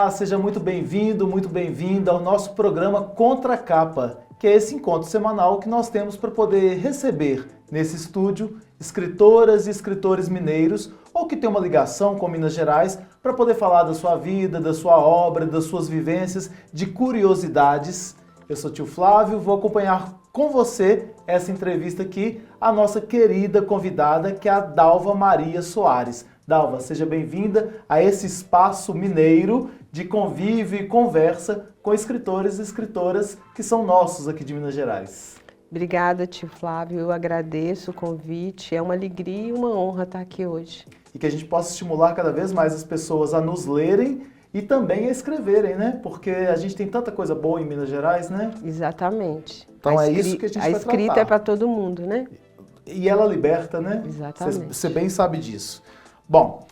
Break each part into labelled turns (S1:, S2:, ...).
S1: Olá, seja muito bem-vindo, muito bem-vinda ao nosso programa Contra a Capa, que é esse encontro semanal que nós temos para poder receber nesse estúdio escritoras e escritores mineiros ou que têm uma ligação com Minas Gerais para poder falar da sua vida, da sua obra, das suas vivências, de curiosidades. Eu sou o tio Flávio, vou acompanhar com você essa entrevista aqui, a nossa querida convidada, que é a Dalva Maria Soares. Dalva, seja bem-vinda a esse espaço mineiro de convívio e conversa com escritores e escritoras que são nossos aqui de Minas Gerais.
S2: Obrigada, tio Flávio. Eu agradeço o convite. É uma alegria e uma honra estar aqui hoje. E
S1: que a gente possa estimular cada vez mais as pessoas a nos lerem e também a escreverem, né? Porque a gente tem tanta coisa boa em Minas Gerais, né?
S2: Exatamente.
S1: Então é isso que a gente vai tratar.
S2: A escrita é para todo mundo, né?
S1: E ela liberta, né?
S2: Exatamente.
S1: Você bem sabe disso. Bom,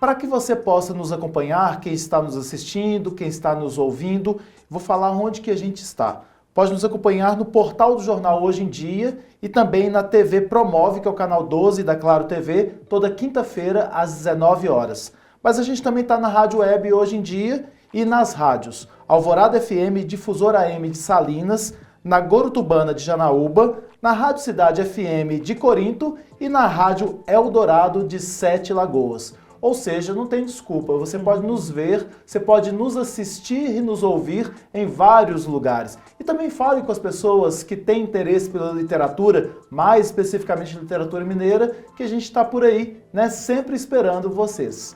S1: para que você possa nos acompanhar, quem está nos assistindo, quem está nos ouvindo, vou falar onde que a gente está. Pode nos acompanhar no portal do jornal Hoje em Dia e também na TV Promove, que é o canal 12 da Claro TV, toda quinta-feira às 19 horas. Mas a gente também está na Rádio Web Hoje em Dia e nas rádios Alvorada FM, Difusora AM de Salinas, na Gorutubana de Janaúba, na Rádio Cidade FM de Corinto e na Rádio Eldorado de Sete Lagoas. Ou seja, não tem desculpa, você pode nos ver, você pode nos assistir e nos ouvir em vários lugares. E também fale com as pessoas que têm interesse pela literatura, mais especificamente literatura mineira, que a gente está por aí, né, sempre esperando vocês.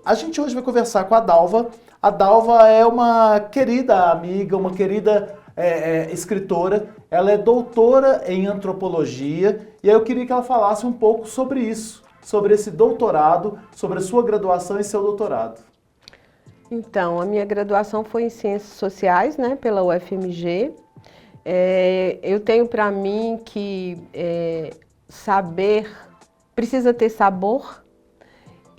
S1: A gente hoje vai conversar com a Dalva. A Dalva é uma querida amiga, uma querida escritora. Ela é doutora em antropologia e aí eu queria que ela falasse um pouco sobre isso, sobre esse doutorado, sobre a sua graduação e seu doutorado.
S2: Então, a minha graduação foi em Ciências Sociais, né, pela UFMG. Eu tenho para mim que saber precisa ter sabor.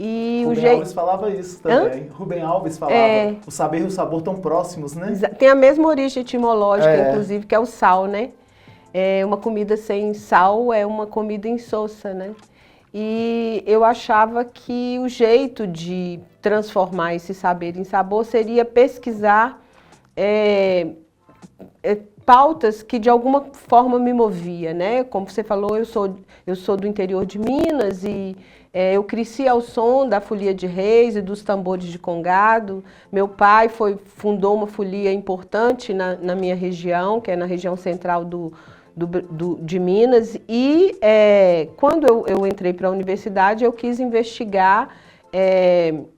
S2: E
S1: Rubem Alves falava isso também. Rubem Alves falava, o saber e o sabor tão próximos, né?
S2: Tem a mesma origem etimológica, inclusive, que é o sal, né? Uma comida sem sal é uma comida insossa, né? E eu achava que o jeito de transformar esse saber em sabor seria pesquisar pautas que de alguma forma me movia, né? Como você falou, eu sou do interior de Minas e eu cresci ao som da folia de reis e dos tambores de congado. Meu pai fundou uma folia importante na minha região, que é na região central de Minas. E quando eu entrei para a universidade, eu quis investigar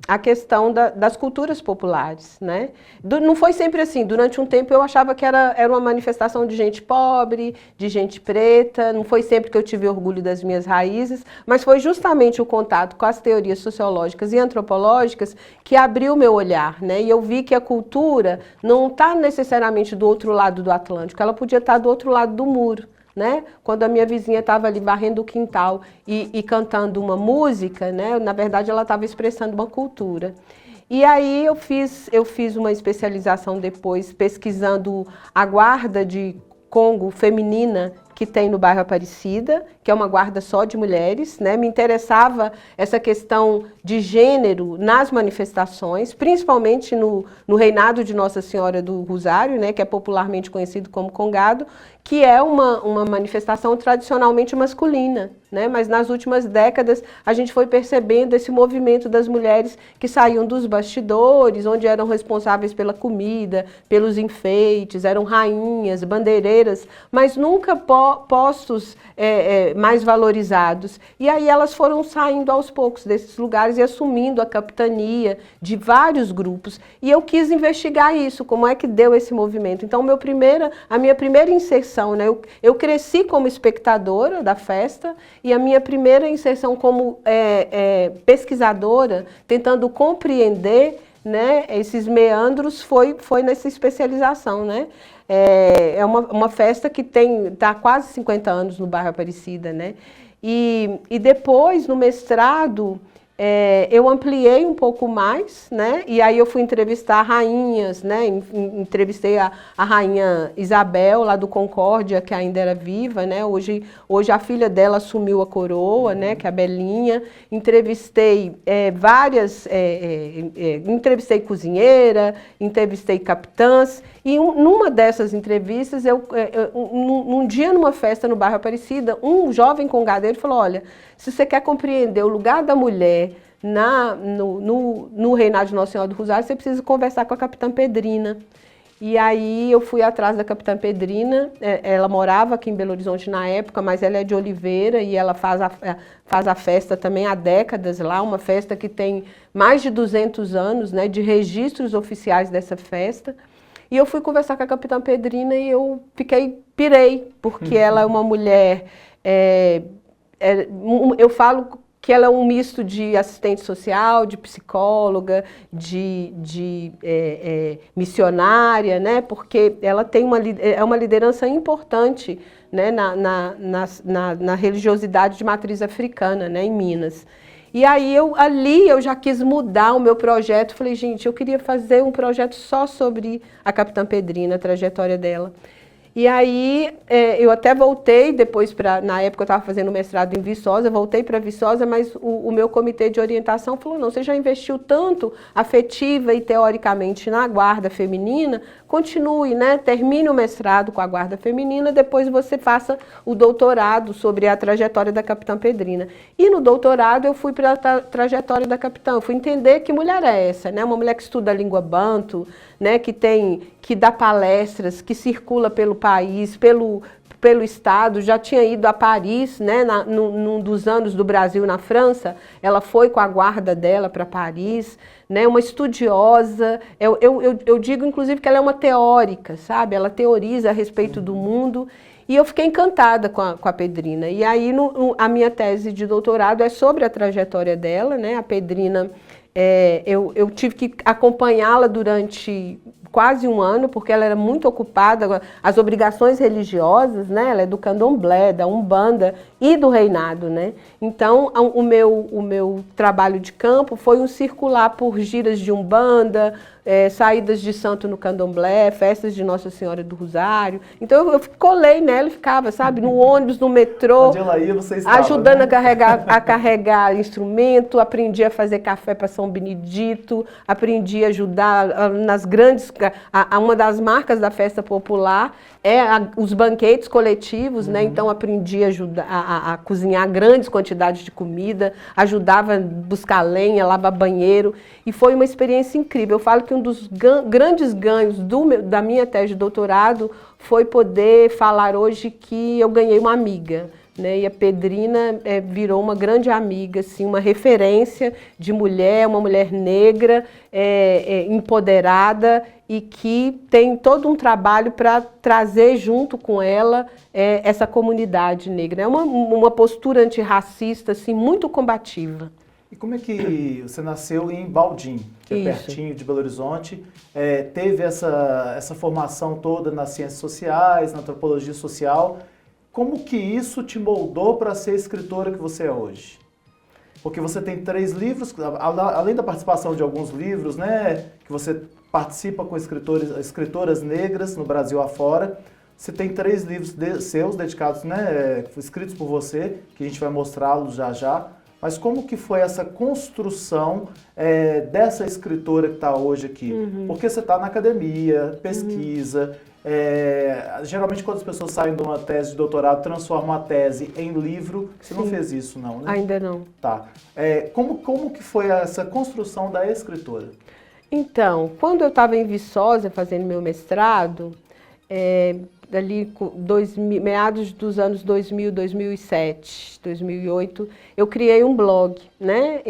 S2: a questão das culturas populares, né? Não foi sempre assim. Durante um tempo eu achava que era uma manifestação de gente pobre, de gente preta. Não foi sempre que eu tive orgulho das minhas raízes, mas foi justamente o contato com as teorias sociológicas e antropológicas que abriu o meu olhar, né? E eu vi que a cultura não está necessariamente do outro lado do Atlântico, ela podia estar do outro lado do muro. Né? Quando a minha vizinha estava ali varrendo o quintal e cantando uma música, né? Na verdade ela estava expressando uma cultura. E aí eu fiz uma especialização depois pesquisando a guarda de Congo feminina que tem no bairro Aparecida, que é uma guarda só de mulheres, né? Me interessava essa questão de gênero nas manifestações, principalmente no reinado de Nossa Senhora do Rosário, né? Que é popularmente conhecido como Congado, que é uma manifestação tradicionalmente masculina, né? Mas nas últimas décadas a gente foi percebendo esse movimento das mulheres que saíam dos bastidores, onde eram responsáveis pela comida, pelos enfeites, eram rainhas, bandeireiras, mas nunca postos mais valorizados. E aí elas foram saindo aos poucos desses lugares e assumindo a capitania de vários grupos. E eu quis investigar isso, como é que deu esse movimento. Então a minha primeira inserção, né? Eu cresci como espectadora da festa e a minha primeira inserção como pesquisadora, tentando compreender, né, esses meandros, foi nessa especialização, né? É uma festa que está há quase 50 anos no bairro Aparecida, né? E depois, no mestrado, eu ampliei um pouco mais, né? E aí eu fui entrevistar rainhas, né? Entrevistei a rainha Isabel, lá do Concórdia, que ainda era viva, né? Hoje a filha dela assumiu a coroa, né? Que é a Belinha. Entrevistei entrevistei cozinheira, entrevistei capitãs. E numa dessas entrevistas, num dia numa festa no bairro Aparecida, um jovem congadeiro falou, olha, se você quer compreender o lugar da mulher no reinado de Nossa Senhora do Rosário, você precisa conversar com a capitã Pedrina. E aí eu fui atrás da capitã Pedrina, ela morava aqui em Belo Horizonte na época, mas ela é de Oliveira e ela faz a festa também há décadas lá, uma festa que tem mais de 200 anos, né, de registros oficiais dessa festa. E eu fui conversar com a capitã Pedrina e eu pirei, porque ela é uma mulher, eu falo que ela é um misto de assistente social, de psicóloga, de missionária, né? Porque ela tem uma liderança importante, né? na religiosidade de matriz africana, né? Em Minas. E aí ali eu já quis mudar o meu projeto, falei, gente, eu queria fazer um projeto só sobre a capitã Pedrina, a trajetória dela. E aí eu até voltei depois na época eu estava fazendo mestrado em Viçosa, voltei para Viçosa, mas o meu comitê de orientação falou, não, você já investiu tanto afetiva e teoricamente na guarda feminina, continue, né? Termine o mestrado com a guarda feminina, depois você faça o doutorado sobre a trajetória da capitã Pedrina. E no doutorado eu fui para a trajetória da capitã, eu fui entender que mulher é essa, né? Uma mulher que estuda a língua banto, né? Que dá palestras, que circula pelo país, pelo estado, já tinha ido a Paris, né? Num dos anos do Brasil na França, ela foi com a guarda dela para Paris, né? Uma estudiosa, eu digo inclusive que ela é uma teórica, sabe? Ela teoriza a respeito do mundo e eu fiquei encantada com a Pedrina. E aí a minha tese de doutorado é sobre a trajetória dela, né? A Pedrina, eu tive que acompanhá-la durante quase um ano, porque ela era muito ocupada, as obrigações religiosas, né? Ela é do candomblé, da Umbanda e do reinado, né? Então, o meu trabalho de campo foi um circular por giras de Umbanda, saídas de santo no candomblé, festas de Nossa Senhora do Rosário. Então, eu colei nela e ficava, sabe, no ônibus, no metrô,
S1: onde ela ia, você estava,
S2: ajudando,
S1: né?
S2: a carregar instrumento, aprendi a fazer café para São Benedito, aprendi a ajudar nas grandes... Uma das marcas da festa popular os banquetes coletivos, né? Então aprendi a ajudar a cozinhar grandes quantidades de comida, ajudava a buscar lenha, lavar banheiro, e foi uma experiência incrível. Eu falo que um dos grandes ganhos da minha tese de doutorado foi poder falar hoje que eu ganhei uma amiga, né? E a Pedrina virou uma grande amiga, assim, uma referência de mulher, uma mulher negra, empoderada, e que tem todo um trabalho para trazer junto com ela essa comunidade negra. É uma postura antirracista, assim, muito combativa.
S1: E como é que você nasceu em Baldim, que é pertinho de Belo Horizonte, teve essa formação toda nas ciências sociais, na antropologia social? Como que isso te moldou para ser a escritora que você é hoje? Porque você tem 3 livros, além da participação de alguns livros, né, que você participa com escritoras negras no Brasil afora, você tem 3 livros seus dedicados, né, escritos por você, que a gente vai mostrá-los já já. Mas como que foi essa construção dessa escritora que está hoje aqui? Porque você está na academia, pesquisa. Geralmente quando as pessoas saem de uma tese de doutorado, transformam a tese em livro. Você não fez isso, não, né?
S2: Ainda não.
S1: Tá. Como que foi essa construção da escritora?
S2: Então, quando eu estava em Viçosa fazendo meu mestrado, ali meados dos anos 2000, 2007, 2008, eu criei um blog, né?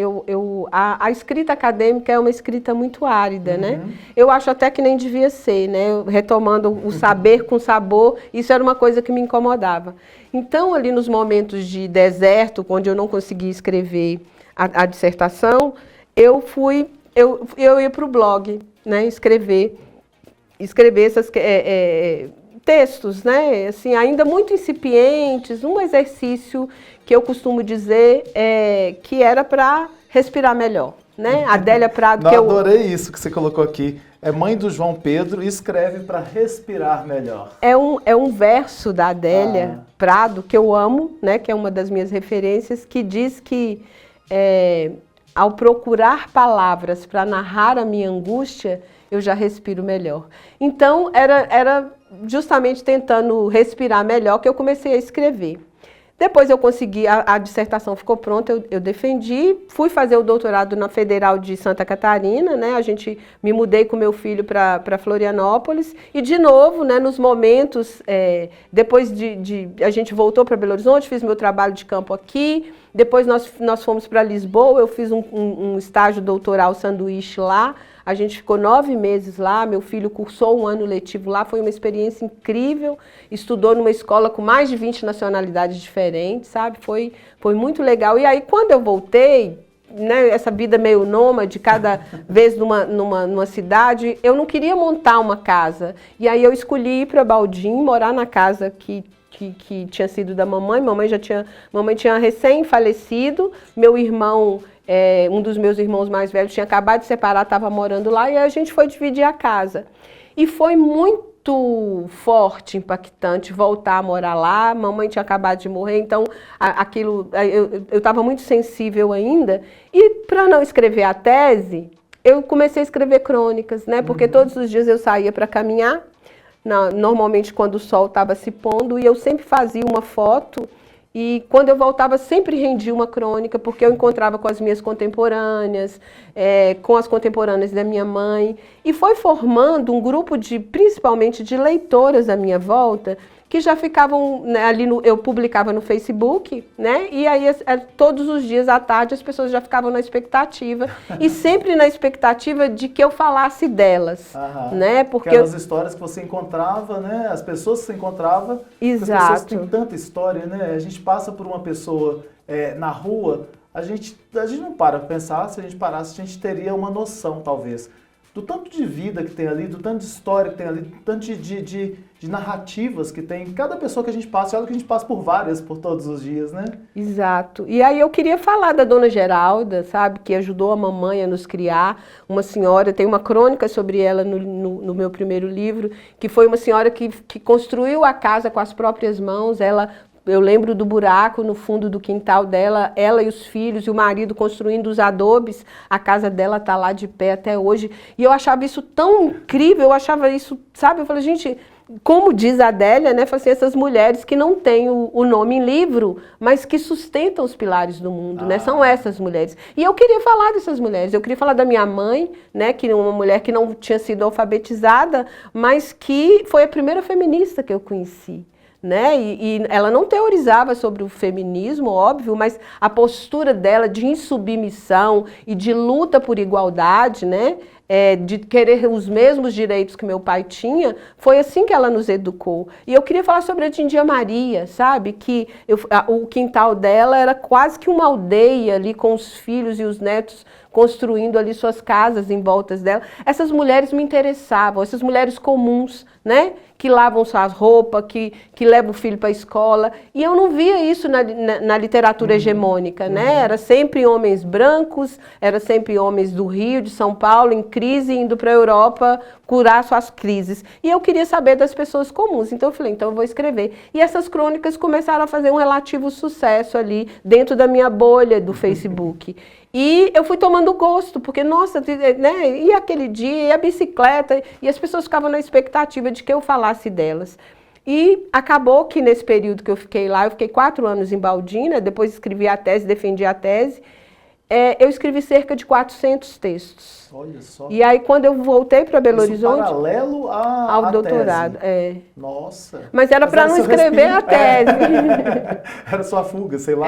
S2: A escrita acadêmica é uma escrita muito árida, né? Eu acho até que nem devia ser, né? Retomando o saber com sabor, isso era uma coisa que me incomodava. Então, ali nos momentos de deserto, onde eu não conseguia escrever a dissertação, eu ia para o blog, né? Escrever essas... textos, né, assim, ainda muito incipientes, um exercício que eu costumo dizer que era para respirar melhor, né? Adélia Prado,
S1: Não,
S2: que eu
S1: adorei isso que você colocou aqui. É mãe do João Pedro e escreve para respirar melhor.
S2: é um verso da Adélia Prado que eu amo, né? Que é uma das minhas referências, que diz que ao procurar palavras para narrar a minha angústia, eu já respiro melhor. Então, era justamente tentando respirar melhor que eu comecei a escrever. Depois eu consegui, a dissertação ficou pronta, eu defendi, fui fazer o doutorado na Federal de Santa Catarina, né? Me mudei com meu filho para Florianópolis e de novo, né, nos momentos, depois a gente voltou para Belo Horizonte, fiz meu trabalho de campo aqui, depois nós fomos para Lisboa, eu fiz um estágio doutoral sanduíche lá, a gente ficou 9 meses lá, meu filho cursou um ano letivo lá, foi uma experiência incrível, estudou numa escola com mais de 20 nacionalidades diferentes, sabe? Foi muito legal. E aí, quando eu voltei, né, essa vida meio nômade, cada vez numa cidade, eu não queria montar uma casa. E aí eu escolhi ir para Baldim, morar na casa que tinha sido da mamãe. Mamãe tinha recém-falecido, meu irmão... um dos meus irmãos mais velhos tinha acabado de separar, estava morando lá, e a gente foi dividir a casa. E foi muito forte, impactante voltar a morar lá. Mamãe tinha acabado de morrer, então eu estava muito sensível ainda. E para não escrever a tese, eu comecei a escrever crônicas, né? Porque todos os dias eu saía para caminhar, normalmente quando o sol estava se pondo, e eu sempre fazia uma foto. E quando eu voltava, sempre rendia uma crônica, porque eu encontrava com as minhas contemporâneas, com as contemporâneas da minha mãe. E foi formando um grupo, principalmente de leitoras à minha volta, que já ficavam, né, eu publicava no Facebook, né? E aí todos os dias à tarde as pessoas já ficavam na expectativa, e sempre na expectativa de que eu falasse delas, né? Porque
S1: aquelas histórias que você encontrava, né? As pessoas que você encontrava,
S2: exato.
S1: As pessoas têm tanta história, né? A gente passa por uma pessoa na rua, a gente não para pensar, se a gente parasse, a gente teria uma noção, talvez, do tanto de vida que tem ali, do tanto de história que tem ali, do tanto de narrativas que tem. Cada pessoa que a gente passa, olha que a gente passa por várias, por todos os dias, né?
S2: Exato. E aí eu queria falar da Dona Geralda, sabe, que ajudou a mamãe a nos criar, uma senhora, tem uma crônica sobre ela no meu primeiro livro, que foi uma senhora que construiu a casa com as próprias mãos. Eu lembro do buraco no fundo do quintal dela, ela e os filhos e o marido construindo os adobes, a casa dela está lá de pé até hoje. E eu achava isso tão incrível, eu achava isso, sabe, eu falei, gente, como diz a Adélia, né, assim, essas mulheres que não têm o nome em livro, mas que sustentam os pilares do mundo, né, são essas mulheres. E eu queria falar dessas mulheres, eu queria falar da minha mãe, né, que uma mulher que não tinha sido alfabetizada, mas que foi a primeira feminista que eu conheci. Né? E ela não teorizava sobre o feminismo, óbvio, mas a postura dela de insubmissão e de luta por igualdade, né? De querer os mesmos direitos que meu pai tinha, foi assim que ela nos educou. E eu queria falar sobre a Dindia Maria, sabe? Que o quintal dela era quase que uma aldeia ali, com os filhos e os netos construindo ali suas casas em voltas dela. Essas mulheres me interessavam, essas mulheres comuns, né? Que lavam suas roupas, que levam o filho para a escola. E eu não via isso na literatura hegemônica, né? Era sempre homens brancos, era sempre homens do Rio, de São Paulo, em crise, indo para a Europa curar suas crises. E eu queria saber das pessoas comuns. Então eu falei, então eu vou escrever. E essas crônicas começaram a fazer um relativo sucesso ali, dentro da minha bolha do Facebook. E eu fui tomando gosto, porque, nossa, né, e aquele dia, e a bicicleta, e as pessoas ficavam na expectativa de que eu falasse delas. E acabou que nesse período que eu fiquei lá, eu fiquei 4 anos em Baldina, depois escrevi a tese, defendi a tese, eu escrevi cerca de 400 textos.
S1: Olha só.
S2: E aí, quando eu voltei para Belo Horizonte...
S1: paralelo
S2: ao doutorado.
S1: Tese. Nossa.
S2: Mas era para não escrever a tese.
S1: Era sua fuga, sei lá.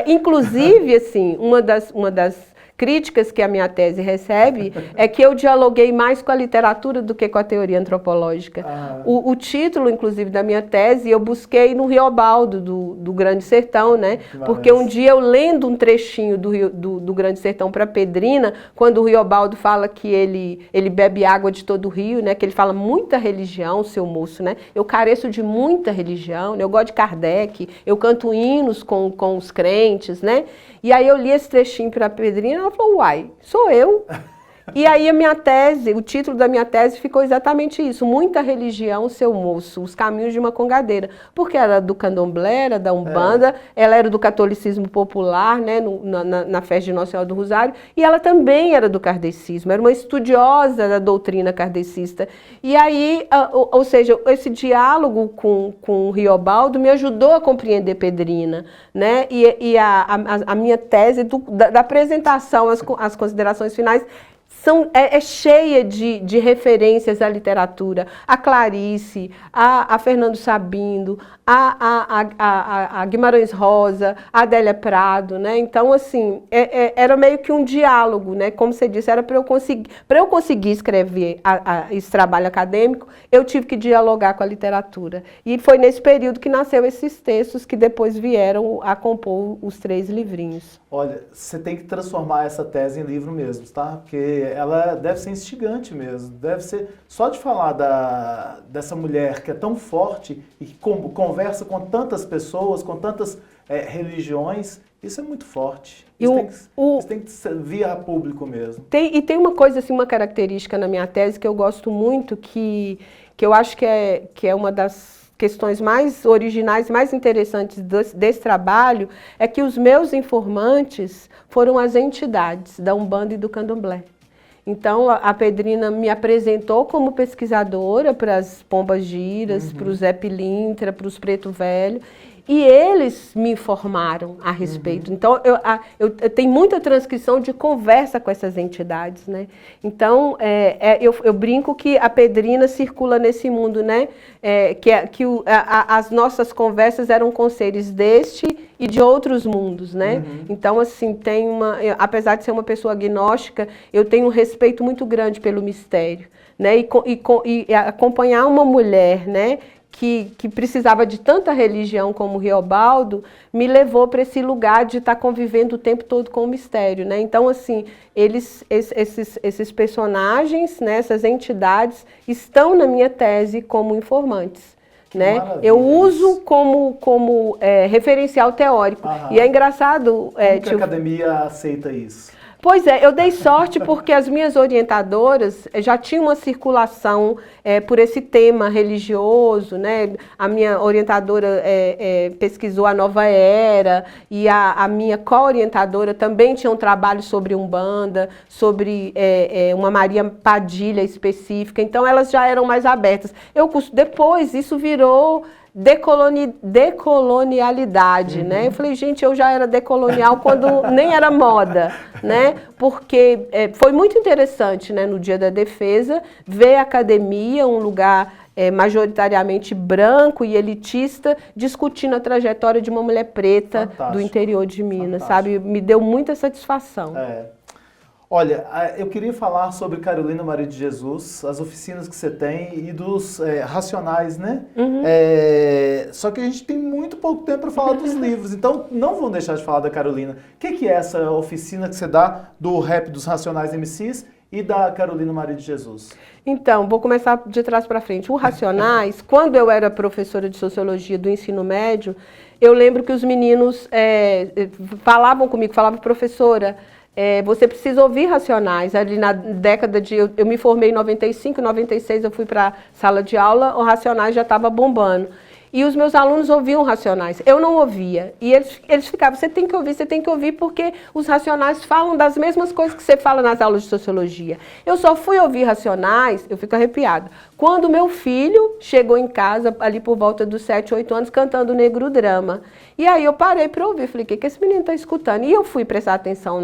S2: Inclusive, assim, uma das críticas que a minha tese recebe é que eu dialoguei mais com a literatura do que com a teoria antropológica. O título, inclusive, da minha tese, eu busquei no Riobaldo, do Grande Sertão, né? Porque um dia eu lendo um trechinho do Grande Sertão para Pedrina, quando o Riobaldo fala que ele bebe água de todo o rio, né? Que ele fala muita religião, seu moço, né? Eu careço de muita religião, né? Eu gosto de Kardec, eu canto hinos com os crentes, né? E aí eu li esse trechinho para a Pedrina e ela falou, uai, sou eu. E aí a minha tese, o título da minha tese ficou exatamente isso, Muita Religião, Seu Moço, Os Caminhos de uma Congadeira, porque era do candomblé, era da Umbanda, ela era do catolicismo popular, né, na festa de Nossa Senhora do Rosário, e ela também era do kardecismo, era uma estudiosa da doutrina kardecista. E aí, ou seja, esse diálogo com o Riobaldo me ajudou a compreender Pedrina, né, e a minha tese da apresentação, as considerações finais, é cheia de referências à literatura, a Clarice, a Fernando Sabino, a Guimarães Rosa, a Adélia Prado, né? Então, assim, era meio que um diálogo, né? Como você disse, era para eu conseguir escrever esse trabalho acadêmico, eu tive que dialogar com a literatura. E foi nesse período que nasceu esses textos que depois vieram a compor os 3 livrinhos.
S1: Olha, você tem que transformar essa tese em livro mesmo, tá? Porque ela deve ser instigante mesmo, deve ser... Só de falar dessa mulher que é tão forte e que conversa com tantas pessoas, com tantas religiões, isso é muito forte. Isso tem que vir a público mesmo.
S2: Tem uma coisa, assim, uma característica na minha tese que eu gosto muito, que eu acho que é uma das questões mais originais, mais interessantes desse trabalho, é que os meus informantes foram as entidades da Umbanda e do Candomblé. Então, a Pedrina me apresentou como pesquisadora para as Pombagiras, para o Zé Pilintra, para os Preto Velho, e eles me informaram a respeito. Então, eu tenho muita transcrição de conversa com essas entidades, né? Então, eu brinco que a Pedrina circula nesse mundo, né? As nossas conversas eram com seres deste e de outros mundos, né? Então, assim, apesar de ser uma pessoa agnóstica, eu tenho um respeito muito grande pelo mistério, né? E acompanhar uma mulher, né? Que precisava de tanta religião como o Riobaldo, me levou para esse lugar de estar convivendo o tempo todo com o mistério, né? Então, assim, esses personagens, né, essas entidades, estão na minha tese como informantes, né? Eu uso como referencial teórico. E é engraçado...
S1: Como que a academia aceita isso?
S2: Pois é, eu dei sorte porque as minhas orientadoras já tinham uma circulação por esse tema religioso, né? A minha orientadora pesquisou a Nova Era e a minha co-orientadora também tinha um trabalho sobre Umbanda, sobre uma Maria Padilha específica, então elas já eram mais abertas. Depois isso virou decolonialidade, né? Eu falei, gente, eu já era decolonial quando nem era moda, né? Porque foi muito interessante, né, no Dia da Defesa, ver a academia, um lugar majoritariamente branco e elitista, discutindo a trajetória de uma mulher preta do interior de Minas, sabe? Me deu muita satisfação.
S1: Olha, eu queria falar sobre Carolina Maria de Jesus, as oficinas que você tem e dos racionais, né? Só que a gente tem muito pouco tempo para falar dos livros, então não vamos deixar de falar da Carolina. O que é essa oficina que você dá do rap dos Racionais MCs e da Carolina Maria de Jesus?
S2: Então, vou começar de trás para frente. O Racionais, quando eu era professora de Sociologia do ensino médio, eu lembro que os meninos falavam comigo, professora, você precisa ouvir Racionais. Ali na década de... Eu me formei em 95, em 96 eu fui para a sala de aula, o Racionais já estava bombando. E os meus alunos ouviam Racionais. Eu não ouvia. E eles ficavam, você tem que ouvir, porque os Racionais falam das mesmas coisas que você fala nas aulas de Sociologia. Eu só fui ouvir Racionais, eu fico arrepiada, quando meu filho chegou em casa, ali por volta dos 7, 8 anos, cantando Negro Drama. E aí eu parei para ouvir, falei, o que esse menino está escutando? E eu fui prestar atenção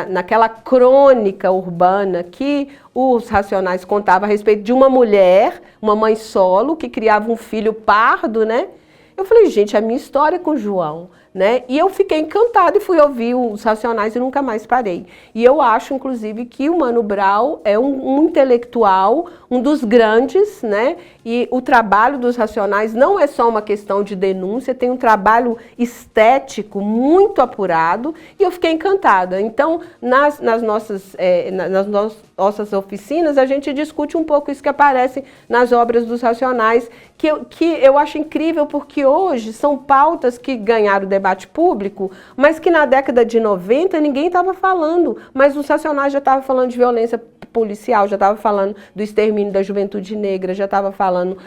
S2: naquela crônica urbana que os Racionais contavam a respeito de uma mulher, uma mãe solo, que criava um filho pardo, né? Eu falei, gente, a minha história com o João, né? E eu fiquei encantada e fui ouvir os Racionais e nunca mais parei. E eu acho, inclusive, que o Mano Brown é um intelectual, um dos grandes, né? E o trabalho dos Racionais não é só uma questão de denúncia, tem um trabalho estético muito apurado e eu fiquei encantada. Então, nas nossas oficinas, a gente discute um pouco isso que aparece nas obras dos Racionais, que eu acho incrível porque hoje são pautas que ganharam debate público, mas que na década de 90 ninguém estava falando, mas os Racionais já estavam falando de violência policial, já estava falando do extermínio da juventude negra, já estava falando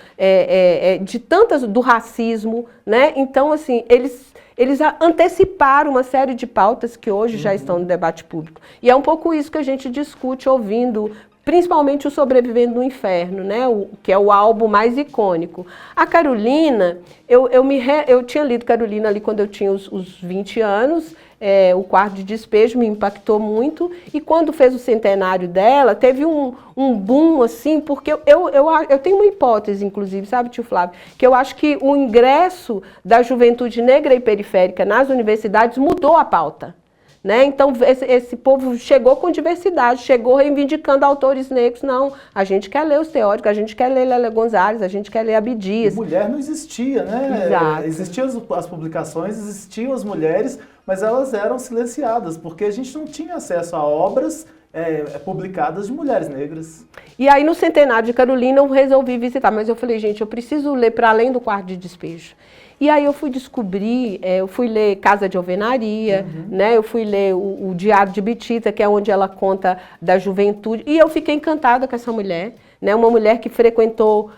S2: de tantas, do racismo, né? Então, assim, eles anteciparam uma série de pautas que hoje já estão no debate público. E é um pouco isso que a gente discute ouvindo, principalmente o Sobrevivendo no Inferno, né? Que é o álbum mais icônico. A Carolina, eu tinha lido Carolina ali quando eu tinha os 20 anos, o Quarto de Despejo me impactou muito, e quando fez o centenário dela, teve um boom, assim, porque eu tenho uma hipótese, inclusive, sabe, tio Flávio, que eu acho que o ingresso da juventude negra e periférica nas universidades mudou a pauta. Né? Então, esse povo chegou com diversidade, chegou reivindicando autores negros. Não, a gente quer ler os teóricos, a gente quer ler Lélia Gonzalez, a gente quer ler Abdias.
S1: Mulher não existia, né?
S2: Exato.
S1: Existiam as publicações, existiam as mulheres, mas elas eram silenciadas, porque a gente não tinha acesso a obras publicadas de mulheres negras.
S2: E aí, no centenário de Carolina, eu resolvi visitar, mas eu falei, gente, eu preciso ler para além do Quarto de Despejo. E aí eu fui descobrir, eu fui ler Casa de Alvenaria, né? Eu fui ler o Diário de Bitita, que é onde ela conta da juventude, e eu fiquei encantada com essa mulher, né? Uma mulher que frequentou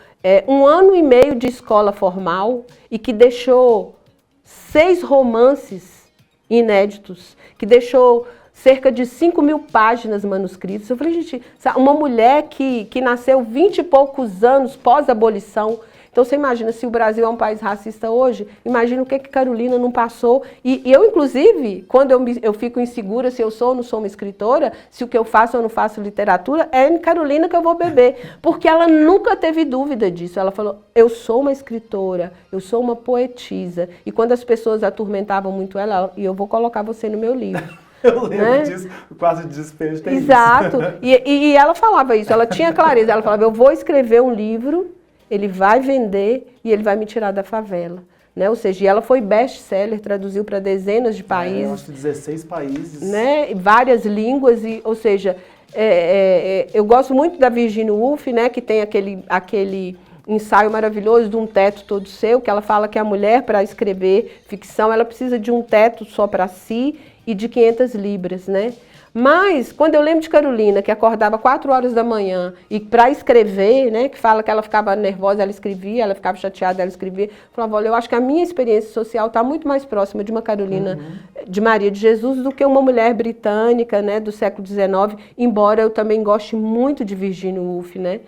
S2: 1 ano e meio de escola formal e que deixou 6 romances inéditos, que deixou cerca de 5.000 páginas manuscritas. Eu falei, gente, uma mulher que nasceu 20 e poucos anos pós-abolição. Então, você imagina, se o Brasil é um país racista hoje, imagina o que Carolina não passou. E eu, inclusive, quando eu fico insegura se eu sou ou não sou uma escritora, se o que eu faço ou não faço literatura, é em Carolina que eu vou beber. Porque ela nunca teve dúvida disso. Ela falou, eu sou uma escritora, eu sou uma poetisa. E quando as pessoas atormentavam muito ela, e eu vou colocar você no meu livro.
S1: Eu lembro disso, o Quarto de Despejo tem
S2: Exato. E ela falava isso, ela tinha clareza. Ela falava, eu vou escrever um livro, ele vai vender e ele vai me tirar da favela. Né? Ou seja, ela foi best-seller, traduziu para dezenas de países.
S1: Acho que 16 países.
S2: Né? Várias línguas, ou seja, eu gosto muito da Virginia Woolf, né? Que tem aquele ensaio maravilhoso de Um Teto Todo Seu, que ela fala que a mulher, para escrever ficção, ela precisa de um teto só para si e de 500 libras, né? Mas, quando eu lembro de Carolina, que acordava 4 horas da manhã, e para escrever, né, que fala que ela ficava nervosa, ela escrevia, ela ficava chateada, ela escrevia, eu falava, olha, eu acho que a minha experiência social está muito mais próxima de uma Carolina de Maria de Jesus do que uma mulher britânica, né, do século XIX, embora eu também goste muito de Virginia Woolf, né?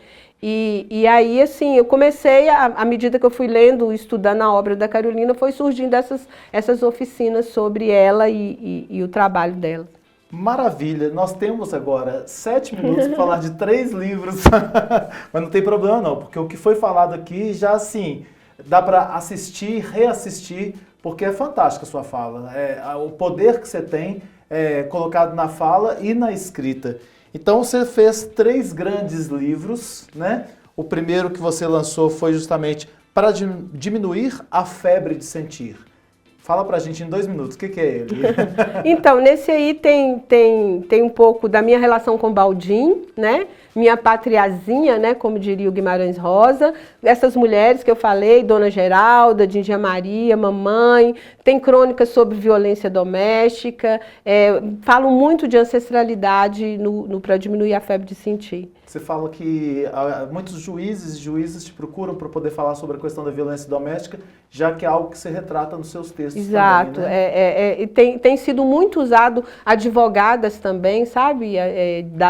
S2: E aí, assim, eu comecei, à medida que eu fui lendo, estudando a obra da Carolina, foi surgindo essas oficinas sobre ela e o trabalho dela.
S1: Maravilha, nós temos agora 7 minutos para falar de 3 livros, mas não tem problema não, porque o que foi falado aqui já assim, dá para assistir, reassistir, porque é fantástica a sua fala, o poder que você tem colocado na fala e na escrita. Então você fez 3 grandes livros, né? O primeiro que você lançou foi justamente Para Diminuir a Febre de Sentir. Fala pra gente em 2 minutos, o que é ele?
S2: Então, nesse aí tem um pouco da minha relação com Baldim, né? Minha patriazinha, né? Como diria o Guimarães Rosa. Essas mulheres que eu falei, Dona Geralda, Dindia Maria, Mamãe. Tem crônicas sobre violência doméstica. Falo muito de ancestralidade para diminuir a febre de sentir.
S1: Você fala que muitos juízes e juízas te procuram para poder falar sobre a questão da violência doméstica, já que é algo que você retrata nos seus textos.
S2: Exato.
S1: Também, né?
S2: Tem sido muito usado, advogadas também, sabe,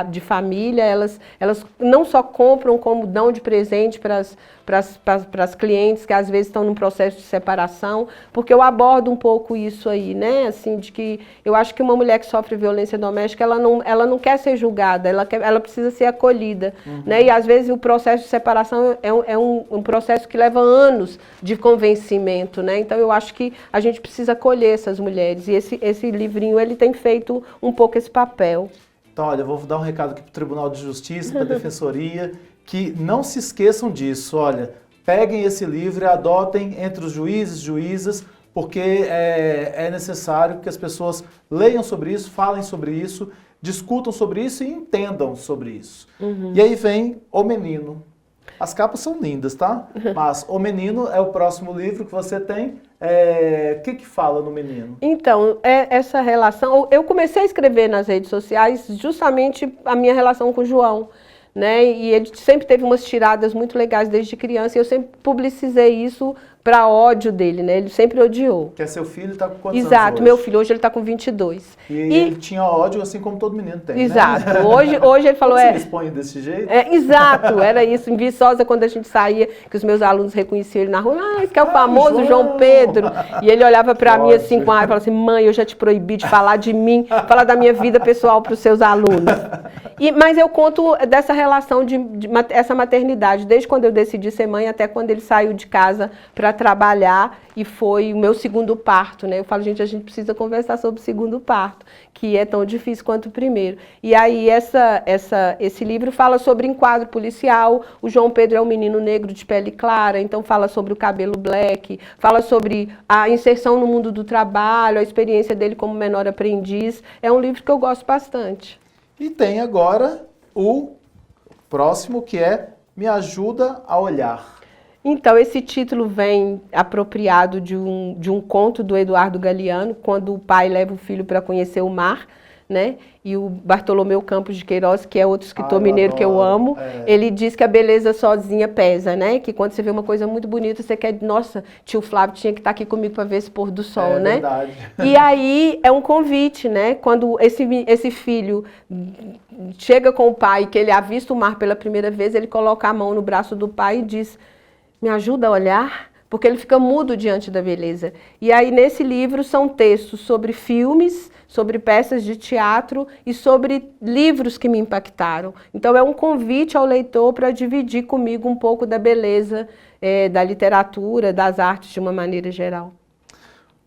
S2: de família, elas não só compram, como dão de presente para as clientes que às vezes estão num processo de separação, porque eu abordo um pouco isso aí, né, assim, de que eu acho que uma mulher que sofre violência doméstica, ela não quer ser julgada, ela precisa ser acolhida. vida, né? E às vezes o processo de separação é um processo que leva anos de convencimento, né? Então eu acho que a gente precisa acolher essas mulheres, e esse livrinho ele tem feito um pouco esse papel.
S1: Então, olha, eu vou dar um recado aqui para o Tribunal de Justiça, para a Defensoria, que não se esqueçam disso. Olha, peguem esse livro e adotem entre os juízes e juízas, porque é necessário que as pessoas leiam sobre isso, falem sobre isso, discutam sobre isso e entendam sobre isso. E aí vem O Menino. As capas são lindas, tá? Mas O Menino é o próximo livro que você tem. O que fala no Menino?
S2: Então, essa relação... Eu comecei a escrever nas redes sociais justamente a minha relação com o João, né? E ele sempre teve umas tiradas muito legais desde criança, e eu sempre publicizei isso para ódio dele, né? Ele sempre odiou.
S1: Que é seu filho, está com quantos anos
S2: Exato,
S1: hoje?
S2: Meu filho hoje ele está com 22.
S1: E ele tinha ódio assim como todo menino tem,
S2: Exato.
S1: né?
S2: Hoje ele falou...
S1: Como você me expõe desse jeito?
S2: Exato, era isso. Em Viçosa, quando a gente saía, que os meus alunos reconheciam ele na rua, esse que é o famoso João Pedro. E ele olhava para mim assim com a raiva e falava assim, mãe, eu já te proibi de falar de mim, falar da minha vida pessoal para os seus alunos. Mas eu conto dessa relação essa maternidade, desde quando eu decidi ser mãe até quando ele saiu de casa para trabalhar, e foi o meu segundo parto, né? Eu falo, gente, a gente precisa conversar sobre o segundo parto, que é tão difícil quanto o primeiro. E aí esse livro fala sobre enquadro policial. O João Pedro é um menino negro de pele clara, então fala sobre o cabelo black, fala sobre a inserção no mundo do trabalho, a experiência dele como menor aprendiz. É um livro que eu gosto bastante.
S1: E tem agora o próximo, que é Me Ajuda a Olhar.
S2: Então, esse título vem apropriado de um conto do Eduardo Galeano, quando o pai leva o filho para conhecer o mar, né? E o Bartolomeu Campos de Queiroz, que é outro escritor mineiro que eu amo, ele diz que a beleza sozinha pesa, né? Que quando você vê uma coisa muito bonita, você quer, nossa, tio Flávio tinha que estar aqui comigo para ver esse pôr do sol, né?
S1: Verdade.
S2: E aí é um convite, né? Quando esse filho chega com o pai, que ele avista o mar pela primeira vez, ele coloca a mão no braço do pai e diz: me ajuda a olhar, porque ele fica mudo diante da beleza. E aí, nesse livro, são textos sobre filmes, sobre peças de teatro e sobre livros que me impactaram. Então, é um convite ao leitor para dividir comigo um pouco da beleza da literatura, das artes de uma maneira geral.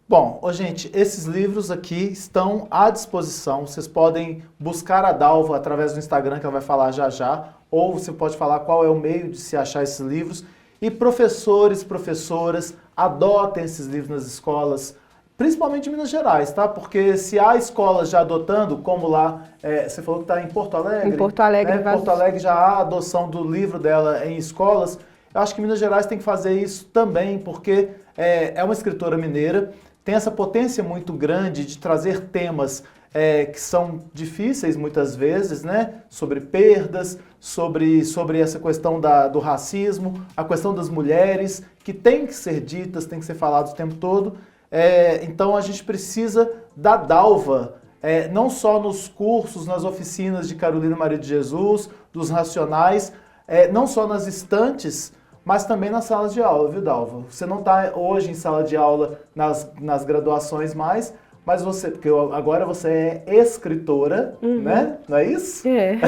S1: Bom, gente, esses livros aqui estão à disposição. Vocês podem buscar a Dalva através do Instagram, que ela vai falar já já, ou você pode falar qual é o meio de se achar esses livros. E professores, professoras, adotem esses livros nas escolas, principalmente em Minas Gerais, tá? Porque se há escolas já adotando, como lá, você falou que está em Porto Alegre.
S2: Em Porto Alegre,
S1: né? Porto Alegre já há adoção do livro dela em escolas. Eu acho que Minas Gerais tem que fazer isso também, porque é uma escritora mineira, tem essa potência muito grande de trazer temas que são difíceis muitas vezes, né? Sobre perdas, sobre essa questão do racismo, a questão das mulheres, que tem que ser ditas, tem que ser faladas o tempo todo. Então a gente precisa da Dalva, não só nos cursos, nas oficinas de Carolina Maria de Jesus, dos Racionais, não só nas estantes, mas também nas salas de aula, viu, Dalva? Você não está hoje em sala de aula nas graduações mais, mas porque agora você é escritora, né? Não é isso?
S2: É.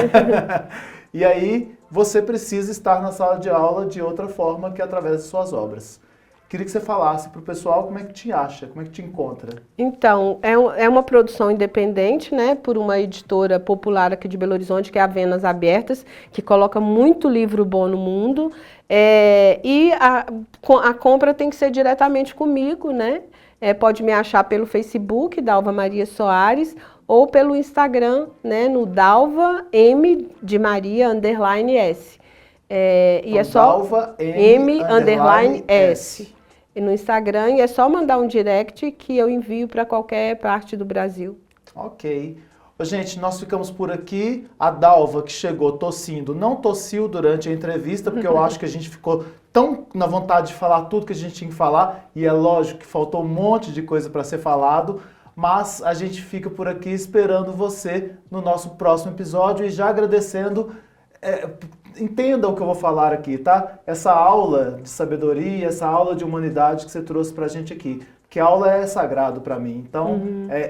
S1: E aí você precisa estar na sala de aula de outra forma que através de suas obras. Queria que você falasse para o pessoal como é que te acha, como é que te encontra.
S2: Então, é uma produção independente, né, por uma editora popular aqui de Belo Horizonte, que é a Venas Abertas, que coloca muito livro bom no mundo. E a compra tem que ser diretamente comigo, né? Pode me achar pelo Facebook, Dalva Maria Soares, ou pelo Instagram, né, no Dalva M de Maria _S. E
S1: então,
S2: é só
S1: Dalva
S2: M_S. No Instagram, e é só mandar um direct que eu envio para qualquer parte do Brasil.
S1: Ok. Gente, nós ficamos por aqui. A Dalva, que chegou tossindo, não tossiu durante a entrevista, porque eu acho que a gente ficou tão na vontade de falar tudo que a gente tinha que falar, e é lógico que faltou um monte de coisa para ser falado, mas a gente fica por aqui esperando você no nosso próximo episódio e já agradecendo. Entenda o que eu vou falar aqui, tá? Essa aula de sabedoria, essa aula de humanidade que você trouxe pra gente aqui. Que a aula é sagrado para mim. Então,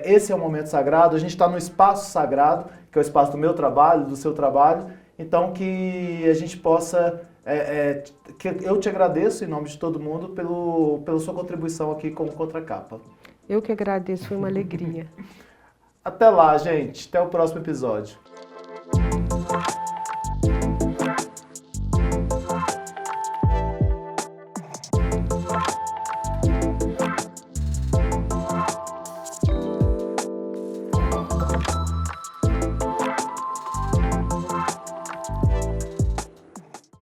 S1: esse é o momento sagrado. A gente está no espaço sagrado, que é o espaço do meu trabalho, do seu trabalho. Então, que a gente possa... que eu te agradeço, em nome de todo mundo, pela sua contribuição aqui como Contracapa.
S2: Eu que agradeço, foi uma alegria.
S1: Até lá, gente. Até o próximo episódio.